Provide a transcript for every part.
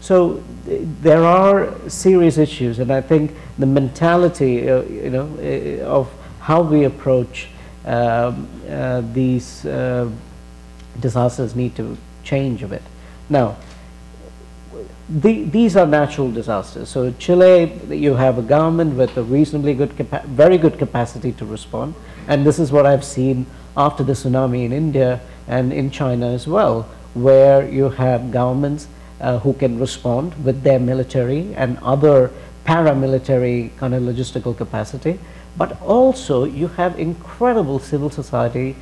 So there are serious issues, and I think the mentality, of how we approach these disasters need to change a bit. Now, these are natural disasters. So Chile, you have a government with a reasonably good, very good capacity to respond, and this is what I've seen after the tsunami in India and in China as well, where you have governments who can respond with their military and other paramilitary kind of logistical capacity, but also you have incredible civil society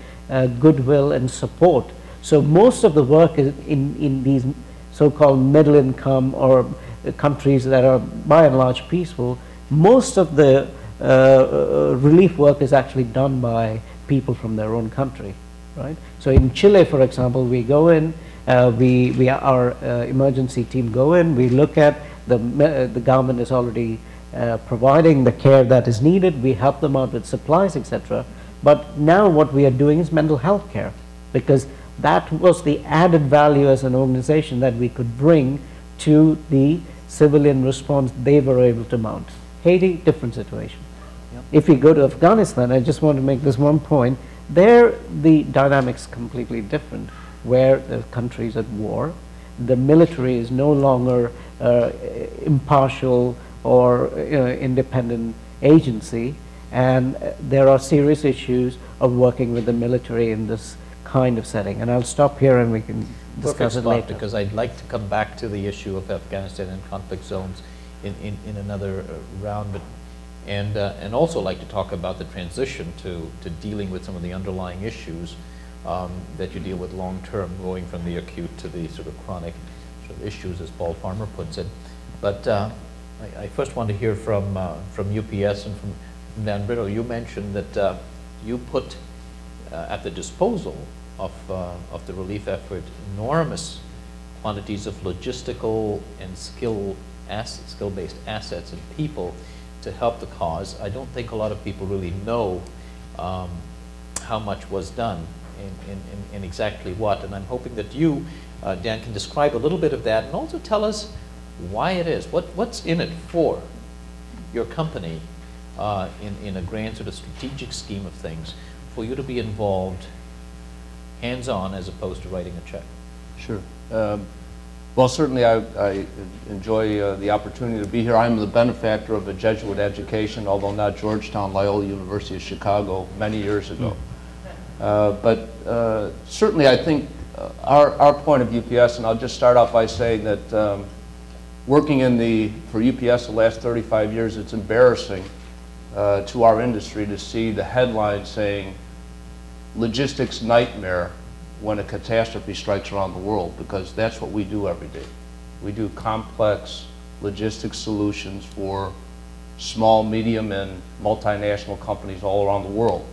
goodwill and support. So most of the work is in these so-called middle income or countries that are by and large peaceful. Most of the relief work is actually done by people from their own country, right? So in Chile, for example, we go in, our emergency team go in, we look at the government is already providing the care that is needed, we help them out with supplies, etc. But now what we are doing is mental health care, because that was the added value as an organization that we could bring to the civilian response they were able to mount. Haiti, different situation. Yep. If we go to Afghanistan, I just want to make this one point, there the dynamics completely different, where the country is at war, the military is no longer impartial or independent agency, and there are serious issues of working with the military in this kind of setting. And I'll stop here and we can discuss it later. Because I'd like to come back to the issue of Afghanistan and conflict zones in another round, but and also like to talk about the transition to dealing with some of the underlying issues that you deal with long term, going from the acute to the sort of chronic sort of issues, as Paul Farmer puts it. But I first want to hear from UPS and from Dan Brito. You mentioned that you put at the disposal of the relief effort enormous quantities of logistical and skill-based assets and people to help the cause. I don't think a lot of people really know how much was done and exactly what, and I'm hoping that you, Dan, can describe a little bit of that and also tell us why it is, what's in it for your company in a grand sort of strategic scheme of things, for you to be involved hands-on as opposed to writing a check. Sure. Well, certainly I enjoy the opportunity to be here. I'm the benefactor of a Jesuit education, although not Georgetown, Loyola University of Chicago many years ago. But certainly I think our point of UPS, and I'll just start off by saying that working for UPS the last 35 years, it's embarrassing to our industry to see the headline saying logistics nightmare when a catastrophe strikes around the world, because that's what we do every day. We do complex logistics solutions for small, medium, and multinational companies all around the world.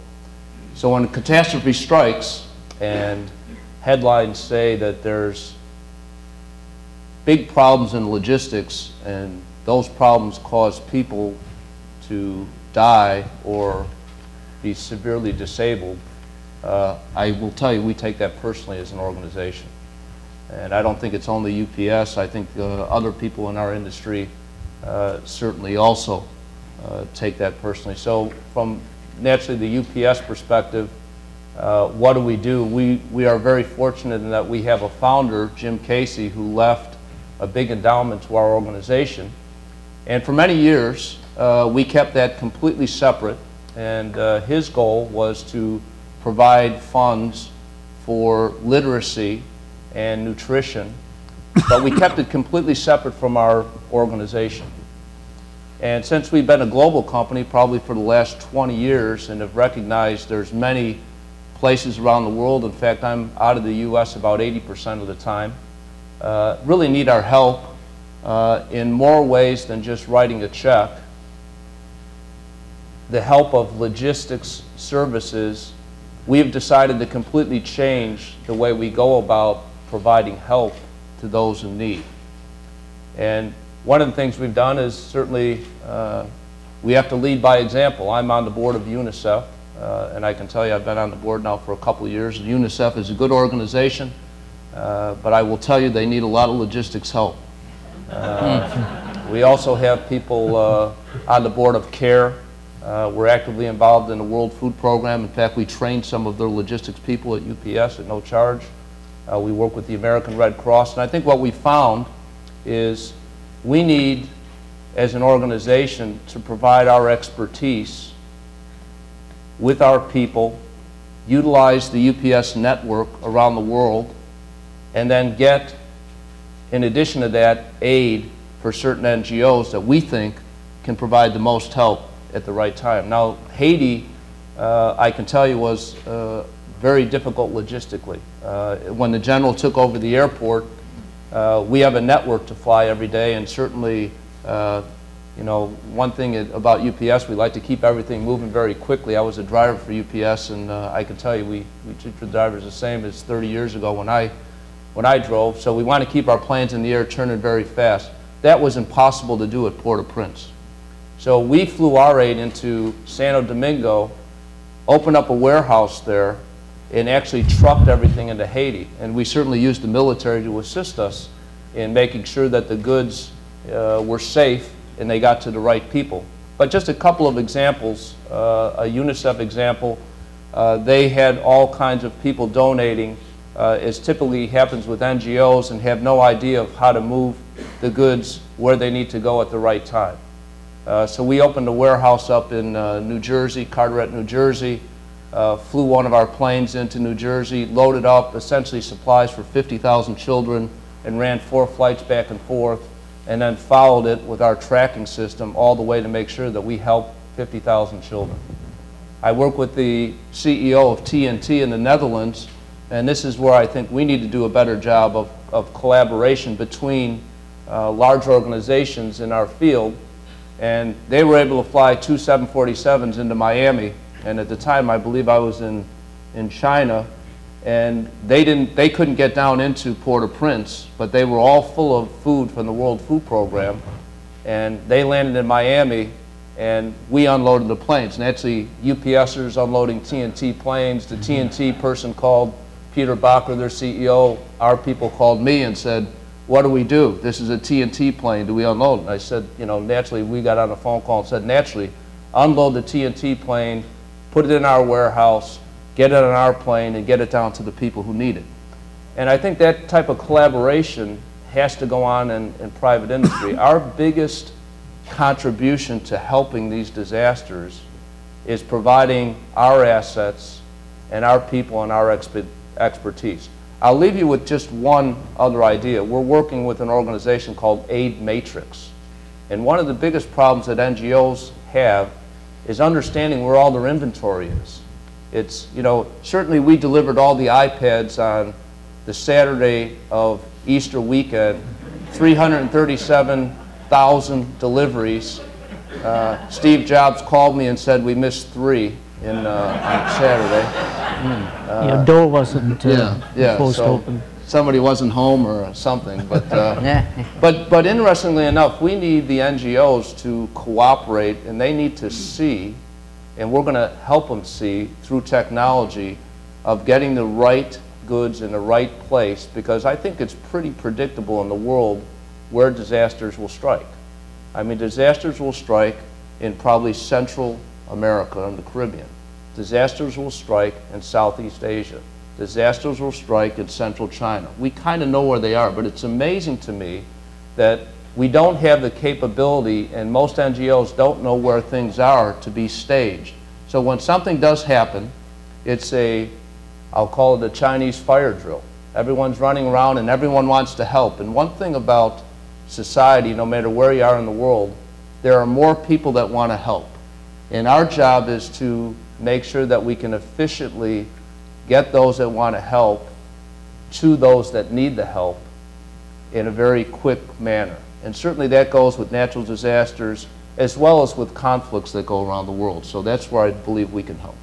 So when a catastrophe strikes and headlines say that there's big problems in logistics and those problems cause people to die or be severely disabled, I will tell you, we take that personally as an organization. And I don't think it's only UPS. I think other people in our industry certainly also take that personally. So from naturally the UPS perspective, what do? We are very fortunate in that we have a founder, Jim Casey, who left a big endowment to our organization. And for many years, we kept that completely separate. And his goal was to provide funds for literacy and nutrition, but we kept it completely separate from our organization. And since we've been a global company probably for the last 20 years and have recognized there's many places around the world, in fact I'm out of the US about 80% of the time, really need our help in more ways than just writing a check. The help of logistics services, we have decided to completely change the way we go about providing help to those in need. And one of the things we've done is certainly we have to lead by example. I'm on the board of UNICEF, and I can tell you I've been on the board now for a couple of years. UNICEF is a good organization, but I will tell you they need a lot of logistics help. We also have people on the board of CARE. We're actively involved in the World Food Program. In fact, we train some of their logistics people at UPS at no charge. We work with the American Red Cross. And I think what we found is we need, as an organization, to provide our expertise with our people, utilize the UPS network around the world, and then get, in addition to that, aid for certain NGOs that we think can provide the most help at the right time. Now, Haiti, I can tell you, was very difficult logistically. When the general took over the airport, we have a network to fly every day, and certainly, you know, one thing about UPS, we like to keep everything moving very quickly. I was a driver for UPS, and I can tell you, we treat the drivers the same as 30 years ago when I drove. So we want to keep our planes in the air turning very fast. That was impossible to do at Port-au-Prince. So we flew our aid into Santo Domingo, opened up a warehouse there, and actually trucked everything into Haiti. And we certainly used the military to assist us in making sure that the goods were safe and they got to the right people. But just a couple of examples, a UNICEF example, they had all kinds of people donating, as typically happens with NGOs, and have no idea of how to move the goods where they need to go at the right time. So we opened a warehouse up in New Jersey, Carteret, New Jersey, flew one of our planes into New Jersey, loaded up essentially supplies for 50,000 children, and ran 4 flights back and forth, and then followed it with our tracking system all the way to make sure that we help 50,000 children. I work with the CEO of TNT in the Netherlands, and this is where I think we need to do a better job of collaboration between large organizations in our field. And they were able to fly 2 747s into Miami, and at the time I believe I was in China, and they couldn't get down into Port-au-Prince, but they were all full of food from the World Food Program, and they landed in Miami, and we unloaded the planes. And actually, UPSers unloading TNT planes. The TNT person called Peter Bacher, their CEO. Our people called me and said, "What do we do? This is a TNT plane. Do we unload it?" And I said, you know, naturally, we got on a phone call and said, naturally, unload the TNT plane, put it in our warehouse, get it on our plane, and get it down to the people who need it. And I think that type of collaboration has to go on in private industry. Our biggest contribution to helping these disasters is providing our assets and our people and our expertise. I'll leave you with just one other idea. We're working with an organization called Aid Matrix. And one of the biggest problems that NGOs have is understanding where all their inventory is. It's, you know, certainly we delivered all the iPads on the Saturday of Easter weekend, 337,000 deliveries. Steve Jobs called me and said we missed 3 on Saturday. Your door wasn't forced so open. Somebody wasn't home or something, but but interestingly enough, we need the NGOs to cooperate, and they need to see, and we're going to help them see through technology of getting the right goods in the right place, because I think it's pretty predictable in the world where disasters will strike. I mean, disasters will strike in probably Central America and the Caribbean. Disasters will strike in Southeast Asia. Disasters will strike in Central China. We kind of know where they are, but it's amazing to me that we don't have the capability, and most NGOs don't know where things are to be staged. So when something does happen, it's I'll call it a Chinese fire drill. Everyone's running around and everyone wants to help. And one thing about society, no matter where you are in the world, there are more people that want to help. And our job is to make sure that we can efficiently get those that want to help to those that need the help in a very quick manner. And certainly that goes with natural disasters as well as with conflicts that go around the world. So that's where I believe we can help.